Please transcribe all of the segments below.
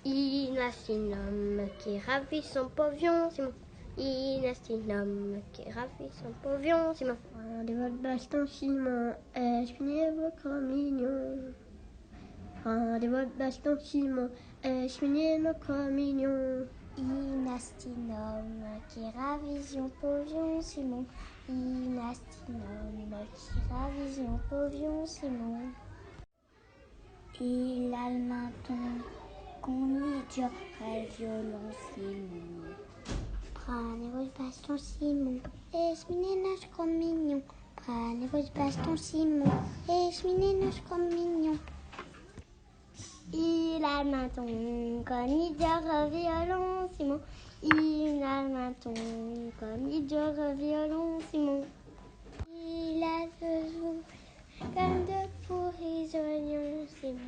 Inastinum qui ravit son pavillon, Simon. Inastinum qui ravit son pavillon, Simon. Rendez votre baston, Simon, espinez votre mignon. Rendez votre baston, Simon, espinez notre mignon. Inastinum qui ravit son pavillon, Simon. Inastinum qui ravit son pavillon, Simon. Il a le menton qu'on y dirait violon, Simon. Prenez votre baston, Simon, et cheminez notre mignon. Prenez votre baston, Simon, et cheminez notre mignon. Il a le menton qu'on y dirait violon, Simon. Il a le menton qu'on y dirait violon, Simon. Il a deux jours comme de pourris oignons, Simon.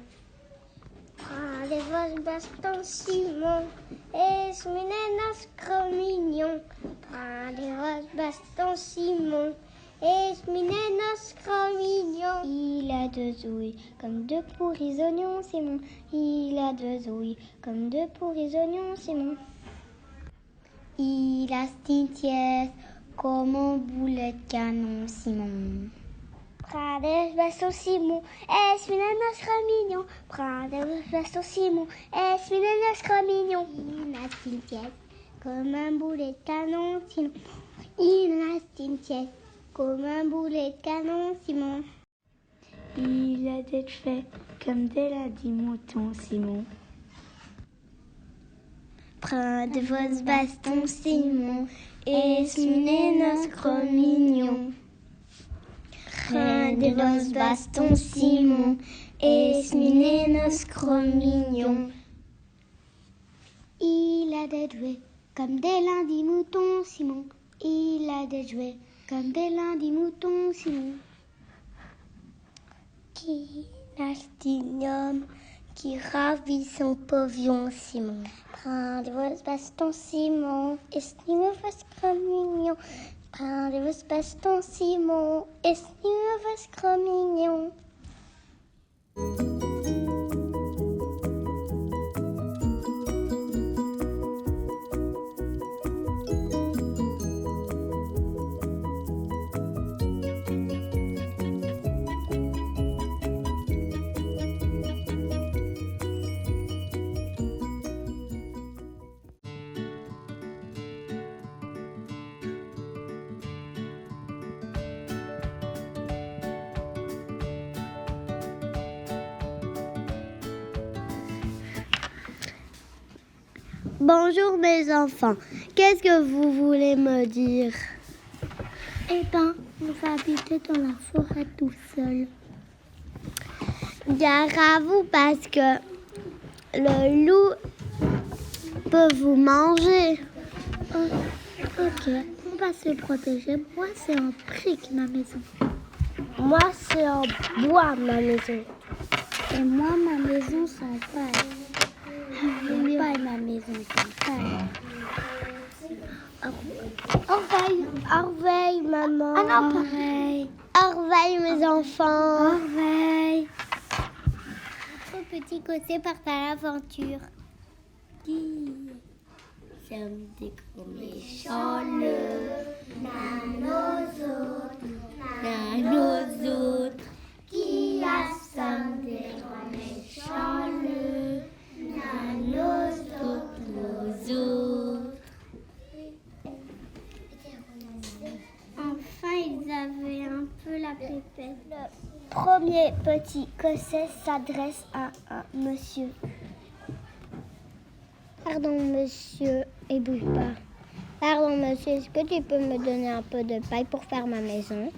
Prenez votre baston, Simon, et cheminez notre mignon. Prenez votre baston, Simon, et cheminez notre mignon. Il a deux ouïes comme deux pourris oignons, Simon. Il a deux ouïes comme deux pourris oignons, Simon. Il a une pièce comme un boulet de canon, Simon. Prenez le baston, Simon, et cheminez notre mignon. Prenez le baston, Simon, et cheminez notre mignon. Il a une pièce comme un boulet de canon, Simon. Il a une pièce comme un boulet de canon, Simon. Il a des cheveux comme des ladis moutons, Simon. Prenez votre baston, Simon, et cheminez notre mignon. Prenez votre baston, Simon, et cheminez notre mignon. Il a des jouets comme des lundis moutons, Simon. Il a des jouets comme des lundis moutons, Simon. Inastinum qui ravit son pavillon, Simon. Prenez votre baston, Simon, et cheminez votre mignon. Prenez votre baston, Simon, et cheminez votre mignon. Bonjour mes enfants, qu'est-ce que vous voulez me dire? Eh ben, on va habiter dans la forêt tout seul. Gare à vous parce que le loup peut vous manger. Oh, ok, on va se protéger. Moi, c'est en brique, ma maison. Moi, c'est en bois, ma maison. Et moi, ma maison, c'est en paille. J'aime pas ma maison, c'est en paille. Au revoir, maman. Ah non, pareil. Au revoir, mes enfants. Au revoir. petits cossets partent à l'aventure. Qui sommes des gros méchants loups, nos autres, qui sommes des gros méchants loups, nos autres. Enfin, ils avaient un peu la pépette. Le premier petit cosset s'adresse à un monsieur. Pardon, monsieur, et bouge pas. Pardon, monsieur, est-ce que tu peux me donner un peu de paille pour faire ma maison?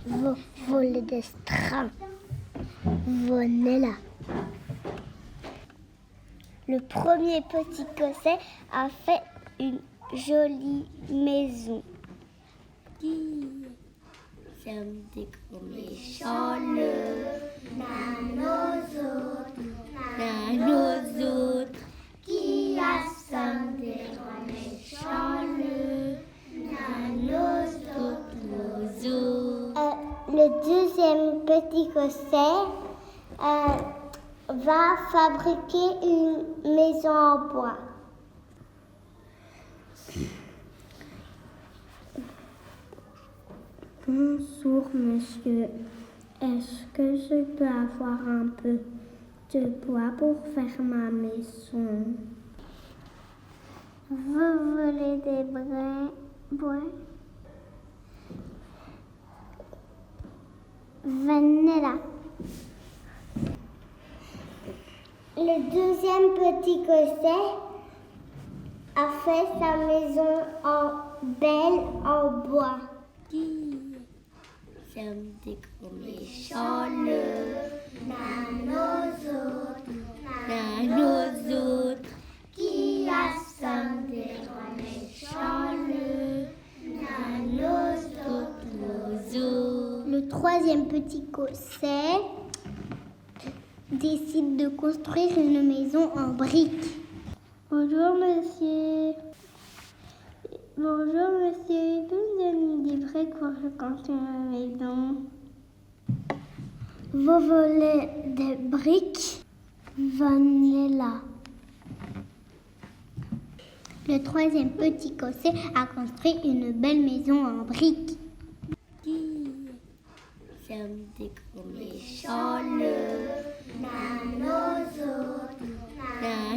Vous volez des strass. Venez là. Le premier petit cosset a fait une jolie maison. Qui sommes des gros méchants loups, nos autres, qui sommes des gros méchants loups, nos autres. Le deuxième petit cosset va fabriquer une maison en bois. Bonjour, monsieur. Est-ce que je peux avoir un peu de bois pour faire ma maison? Vous voulez des bois? Venez là. Le deuxième petit cosset a fait sa maison en bois. Qui sommes des gros méchants loups, nos autres, qui sommes des gros méchants loups, nos autres. Le troisième petit cosset décide de construire une maison en briques. Bonjour monsieur. Bonjour monsieur, vous me donnez des briques pour construire ma maison. Vous voulez des briques? Venez là. Le troisième petit cosset a construit une belle maison en briques. Qui sommes des gros méchants loups,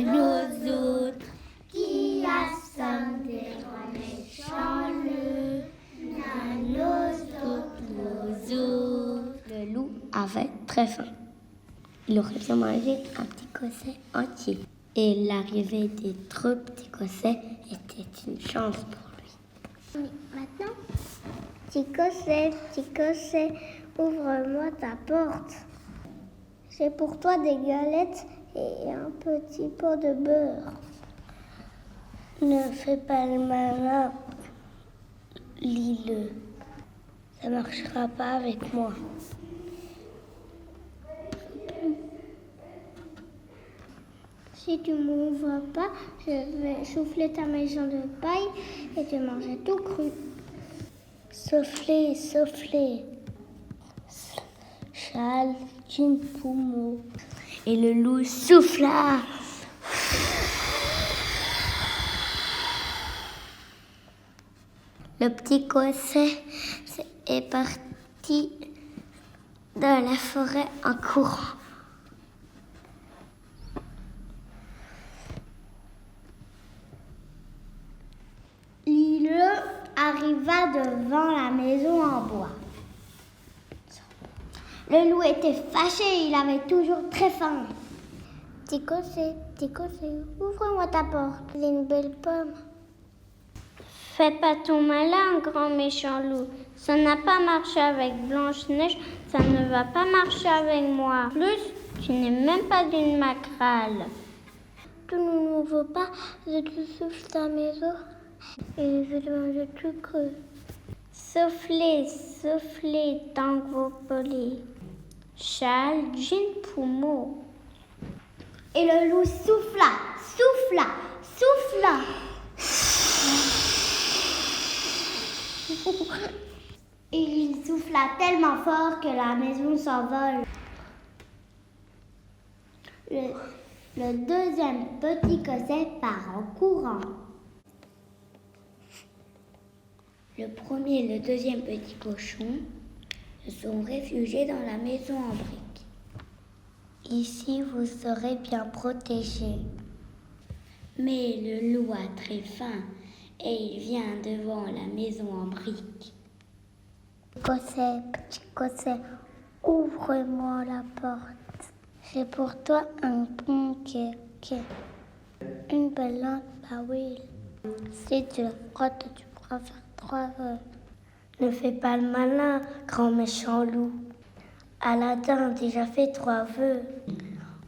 nos autres, qui sommes des gros méchants loups, nos autres. Le loup avait très faim. Il aurait bien mangé un petit cosset entier. Et l'arrivée des trop petits cossets était une chance pour lui. Maintenant, petit cosset, ouvre-moi ta porte. J'ai pour toi des galettes et un petit pot de beurre. Ne fais pas le malin, lis-le. Ça marchera pas avec moi. Si tu m'ouvres pas, je vais souffler ta maison de paille et te manger tout cru. Souffler, souffler. Châle, jean, poumon. Et le loup souffla. Le petit cosset est parti dans la forêt en courant. Lilo arriva devant la maison en bois. Le loup était fâché, il avait toujours très faim. Petit cosset, ouvre-moi ta porte. J'ai une belle pomme. Fais pas ton malin, grand méchant loup. Ça n'a pas marché avec Blanche-Neige, ça ne va pas marcher avec moi. En plus, tu n'es même pas d'une maquerelle. Tu ne m'ouvres pas, je te souffle ta maison et je vais te manger tout cru. Soufflez, soufflez, tant que vous pouvez. Châle, jean, poumon. Et le loup souffla, souffla, souffla. Et il souffla tellement fort que la maison s'envole. Le deuxième petit Cosset part en courant. Le premier et le deuxième petit cochon se sont réfugiés dans la maison en briques. Ici, vous serez bien protégés. Mais le loup a très faim et il vient devant la maison en briques. Petit Cosset, ouvre-moi la porte. J'ai pour toi un bon kéké. Une belle lampe à huile. Si tu la frottes, tu pourras faire 3 vœux. Ne fais pas le malin, grand méchant loup. Aladdin a déjà fait 3 vœux.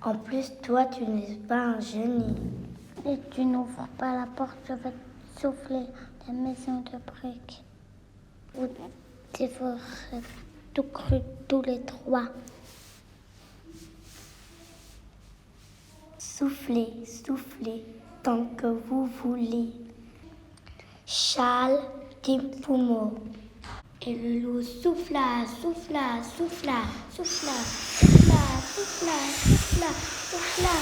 En plus, toi, tu n'es pas un génie. Et tu n'ouvres pas la porte, je vais te souffler la maison de briques. Vous dévorerez tout cru tous les 3. Soufflez, soufflez, tant que vous voulez. Châle des poumons. Et le loup souffla, souffla, souffla, souffla, souffla, souffla, souffla, souffla.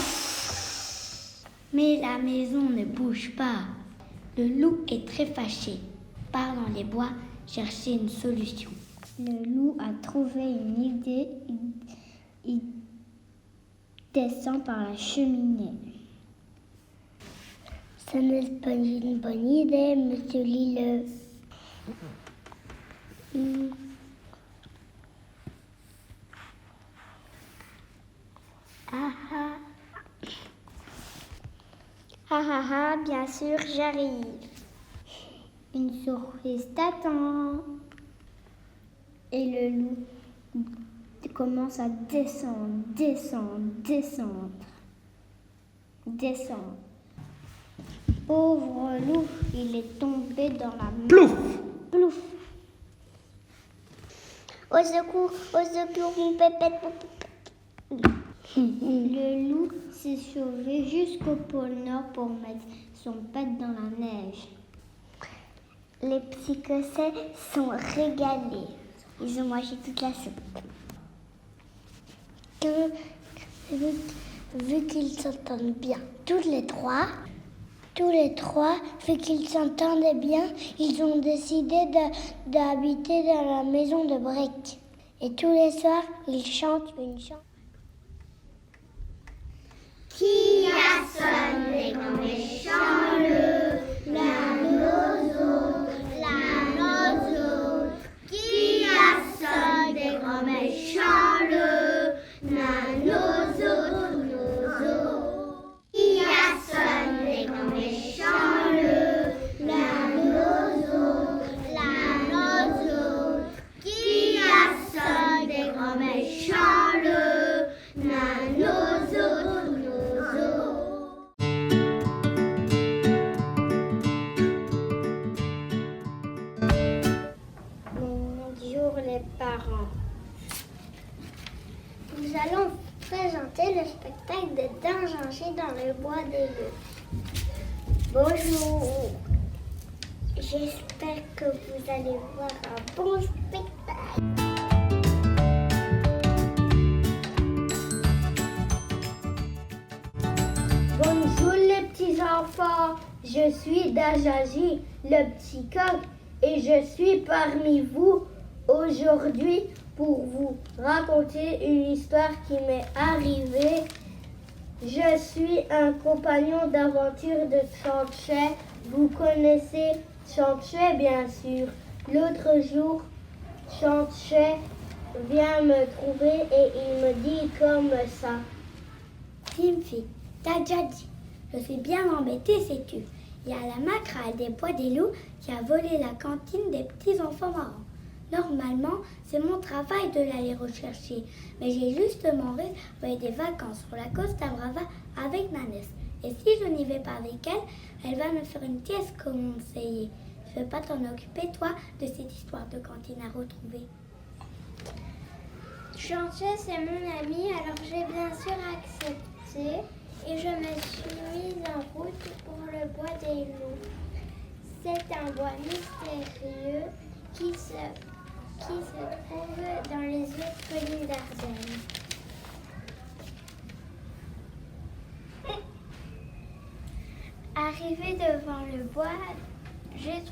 Mais la maison ne bouge pas. Le loup est très fâché. Part dans les bois chercher une solution. Le loup a trouvé une idée. Il descend par la cheminée. Ce n'est pas une bonne idée, monsieur Lille. Bien sûr, j'arrive. Une surprise t'attend. Et le loup commence à descendre. Pauvre loup, il est tombé dans la mer. Plouf. Au secours, mon pépette. Le loup s'est sauvé jusqu'au pôle Nord pour mettre son pet dans la neige. Les petits Cossets sont régalés. Ils ont mangé toute la soupe. Vu qu'ils s'entendent bien, tous les trois, vu qu'ils s'entendaient bien, ils ont décidé d'habiter dans la maison de briques. Et tous les soirs, ils chantent une chanson. Qui a sonné comme méchant la nozo. Qui a sonné comme méchant la nozo. Qui a sonné comme méchant la nozo. Qui a sonné comme méchant la nozo. Les parents. Nous allons présenter le spectacle de Danger dans le bois des loups. Bonjour. J'espère que vous allez voir un bon spectacle. Bonjour les petits enfants. Je suis Dajaji, le petit coq, et je suis parmi vous aujourd'hui pour vous raconter une histoire qui m'est arrivée. Je suis un compagnon d'aventure de Chantchet. Vous connaissez Chantchet, bien sûr. L'autre jour, Chantchet vient me trouver et il me dit comme ça. Timfi, t'as déjà dit. Je suis bien embêtée, sais-tu. Il y a la maquerelle des bois des loups qui a volé la cantine des petits enfants marrants. Normalement, c'est mon travail de l'aller rechercher, mais j'ai justement réservé des vacances sur la Costa Brava avec Nanès. Et si je n'y vais pas avec elle, elle va me faire une pièce conseillée. Je ne veux pas t'en occuper, toi, de cette histoire de cantine à retrouver. Chantchet, c'est mon ami, alors j'ai bien sûr accepté et je me suis mise en route pour le bois des loups. C'est un bois mystérieux qui se trouve dans les hautes collines d'Ardennes. Arrivé devant le bois, j'ai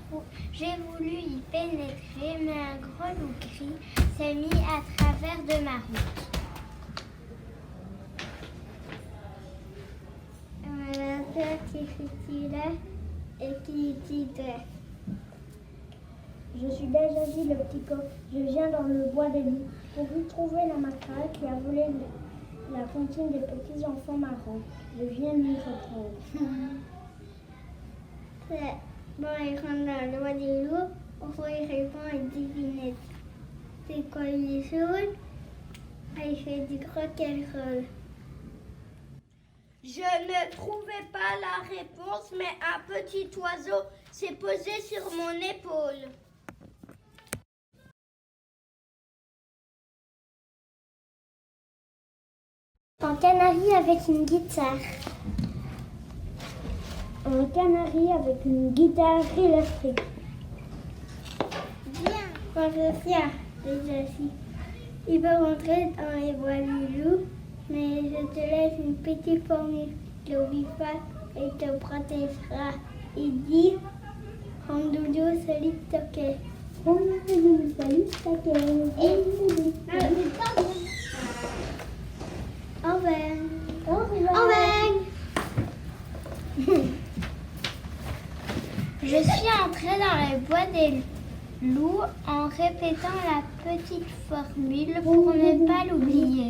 voulu y pénétrer, mais un gros loup gris s'est mis à travers de ma route. Un petit futilaire et qui disait: Je suis Dajaji le petit coq, je viens dans le bois des loups pour y trouver la macaque qui a volé la comptine des petits enfants marrons. Je viens lui reprendre. Bon, il rentre dans le bois des loups, pourquoi il répond à devinette. C'est quoi il est jaune? Il fait du rock'n'roll. Je ne trouvais pas la réponse, mais un petit oiseau s'est posé sur mon épaule. Un canari avec une guitare. Un canari avec une guitare électrique. Viens, professeur, déjà si. Il veut rentrer dans les bois du loup, mais je te laisse une petite formule. L'oublie pas et te protégera. Il dit: Rondoudou, salut, toquet. Rondoudou, salut, toquet. Au revoir. Je suis entrée dans le bois des loups en répétant la petite formule pour ne pas l'oublier.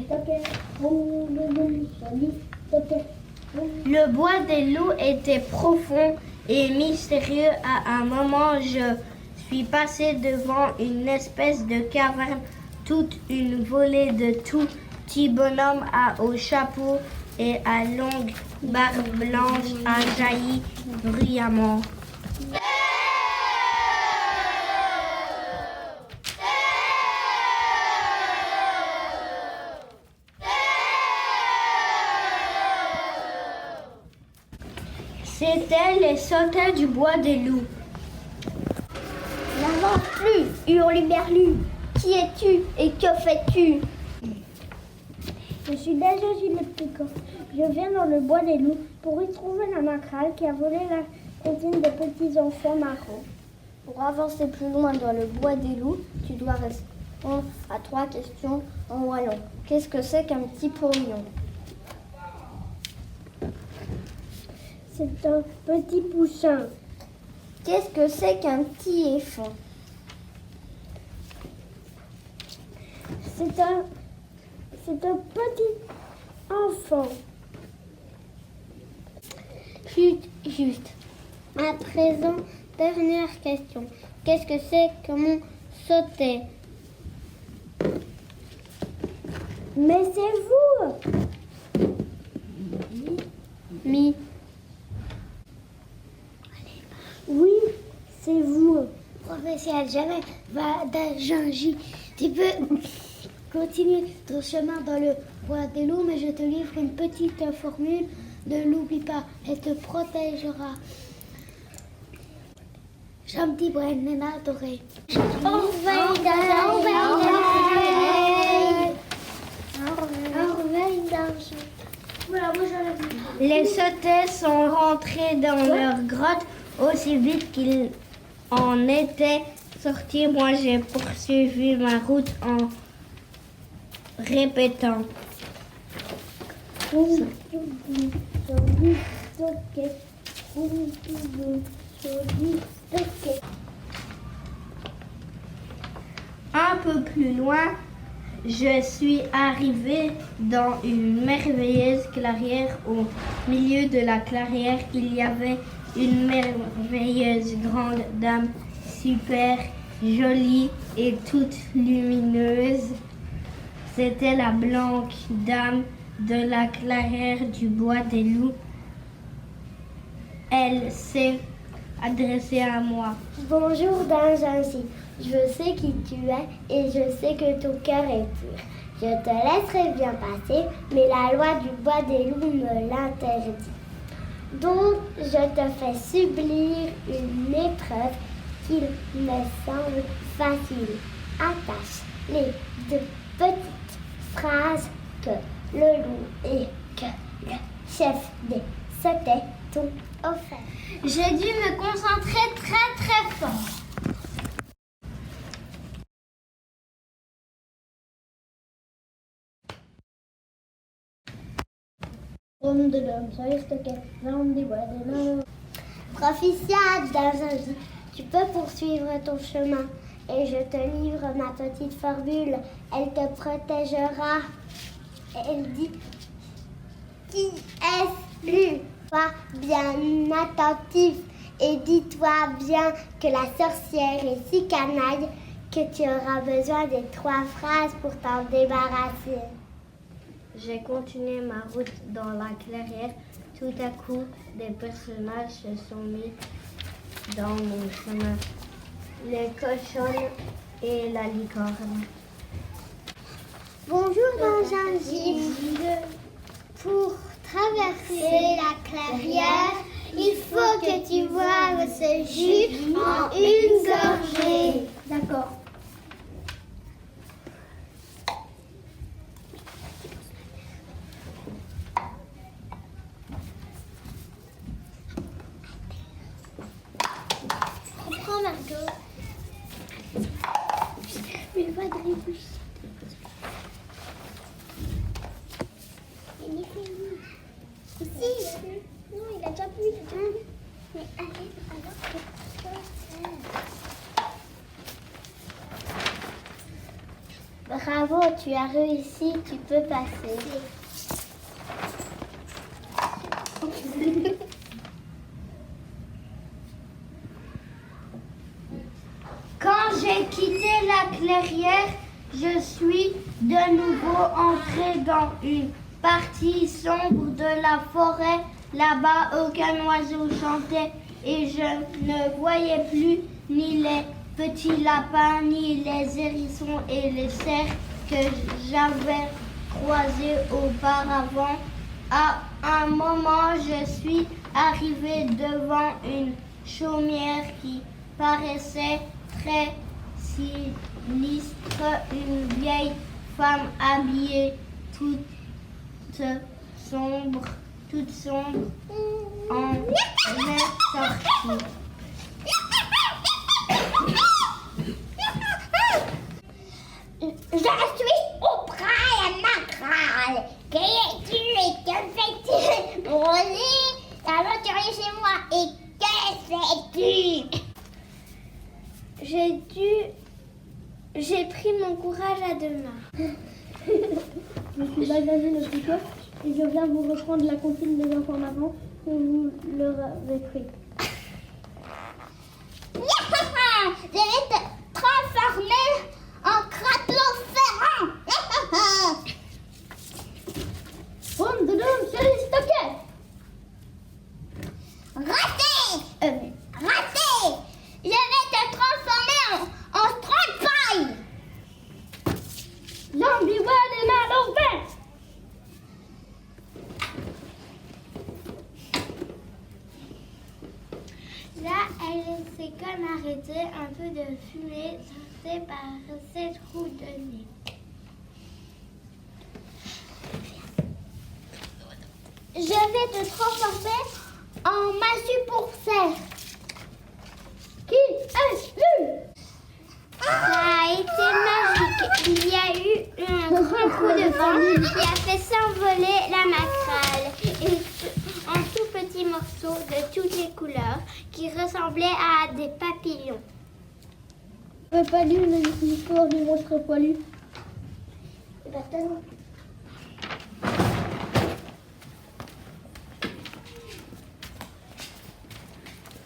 Le bois des loups était profond et mystérieux. À un moment, je suis passée devant une espèce de caverne. Toute une volée de tout petits bonhommes au chapeau et à longue barbe blanche a jailli bruyamment. C'étaient les sautins du bois des loups. N'avance plus, hurluberlu. Qui es-tu et que fais-tu? Je suis Dajaji le petit coq. Je viens dans le bois des loups pour y trouver la macaque qui a volé la comptine des petits enfants marrons. Pour avancer plus loin dans le bois des loups, tu dois répondre à 3 questions en wallon. Qu'est-ce que c'est qu'un petit pourillon? C'est un petit poussin. Qu'est-ce que c'est qu'un petit éfant? C'est un petit enfant. Juste. À présent, dernière question. Qu'est-ce que c'est que mon sautet? Mais c'est vous! Mi. Oui, c'est vous. Professeur, jamais va Dajaji. Tu peux continuer ton chemin dans le bois des loups, mais je te livre une petite formule. Ne l'oublie pas, elle te protégera. Gentil Brennan adoré. Au revoir, Les sautins sont rentrés dans leur grotte aussi vite qu'ils en étaient sortis. Moi, j'ai poursuivi ma route en répétant. Un peu plus loin, je suis arrivée dans une merveilleuse clairière. Au milieu de la clairière, il y avait une merveilleuse grande dame, super jolie et toute lumineuse. C'était la blanche dame de la clairière du bois des loups. Elle s'est adressée à moi. Bonjour Dajaji, je sais qui tu es et je sais que ton cœur est pur. Je te laisserai bien passer, mais la loi du bois des loups me l'interdit. Donc je te fais subir une épreuve qu'il me semble facile. Attache les 2 petites phrases que le loup et que le chef des sautins bâton offert. J'ai dû me concentrer très très fort. Proficia d'Azazi, tu peux poursuivre ton chemin et je te livre ma petite formule. Elle te protégera. Elle dit: qui est-ce lu? Sois bien attentif et dis-toi bien que la sorcière est si canaille que tu auras besoin des 3 phrases pour t'en débarrasser. J'ai continué ma route dans la clairière. Tout à coup, des personnages se sont mis dans mon chemin. Les cochons et la licorne. Bonjour dans gingembre. Pour traverser la clairière, il faut que tu boives ce jus en une gorgée. D'accord. Prends Margot. Mais va de réfléchir. Ici. Non, il a déjà bu. Mais allez, alors que tu peux faire. Bravo, tu as réussi, tu peux passer. Quand j'ai quitté la clairière, je suis de nouveau entrée dans une partie sombre de la forêt. Là-bas, aucun oiseau chantait et je ne voyais plus ni les petits lapins, ni les hérissons et les cerfs que j'avais croisés auparavant. À un moment, je suis arrivée devant une chaumière qui paraissait très sinistre. Une vieille femme habillée toute sombre, en est sortie. Je suis auprès de Macral. Qui es-tu et que fais-tu? Rosie, aventurier chez moi. Et que fais-tu? J'ai pris mon courage à deux mains. Je suis Bazazi le petit coq et je viens vous reprendre la comptine des enfants marrants que vous leur avez pris. Je vais te transformer en craton ferrant. Boum, doudoum, chérie, stocké. Raté! Raté! Je vais te transformer en straw paille. Zombie, ouais, les mains ouvertes. Là, elle s'est comme arrêtée, un peu de fumée sortait par ses trous de nez. Je vais te transformer en massue pour cerf. Qui es-tu? Ça a été magique. Il y a eu un grand coup de vent qui a fait s'envoler la maquerelle en tout petits morceaux de toutes les couleurs qui ressemblaient à des papillons. Tu n'avais pas lu l'histoire du monstre poilu?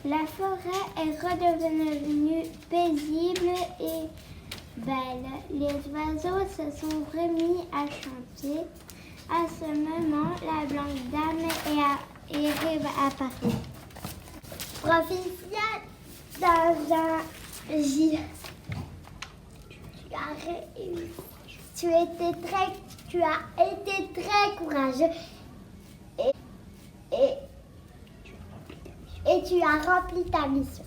La forêt est redevenue paisible et belle. Les oiseaux se sont remis à chanter. À ce moment, la blanche dame arrive à Paris. Proficia dans un gîte. Tu as réussi. Tu as été très courageux et tu as rempli ta mission.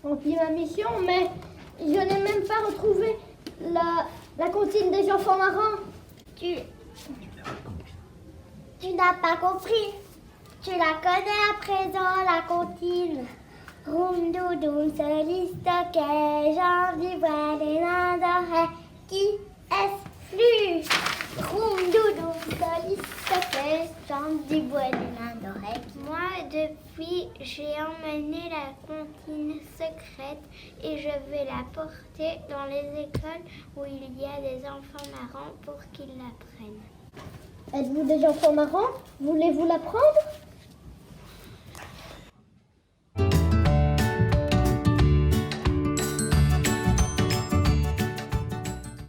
Rempli ma mission, mais je n'ai même pas retrouvé la comptine des enfants marrants. Tu Tu n'as pas compris. Tu la connais à présent, la comptine. Roum doudoum, solistoquet, Jean du bois des nains d'oreilles. Qui est-ce flux? Roum doudoum, solistoquet, Jean du bois des nains d'oreilles. Moi, depuis, j'ai emmené la comptine secrète et je vais la porter dans les écoles où il y a des enfants marrants pour qu'ils l'apprennent. Êtes-vous des enfants marrants? Voulez-vous l'apprendre?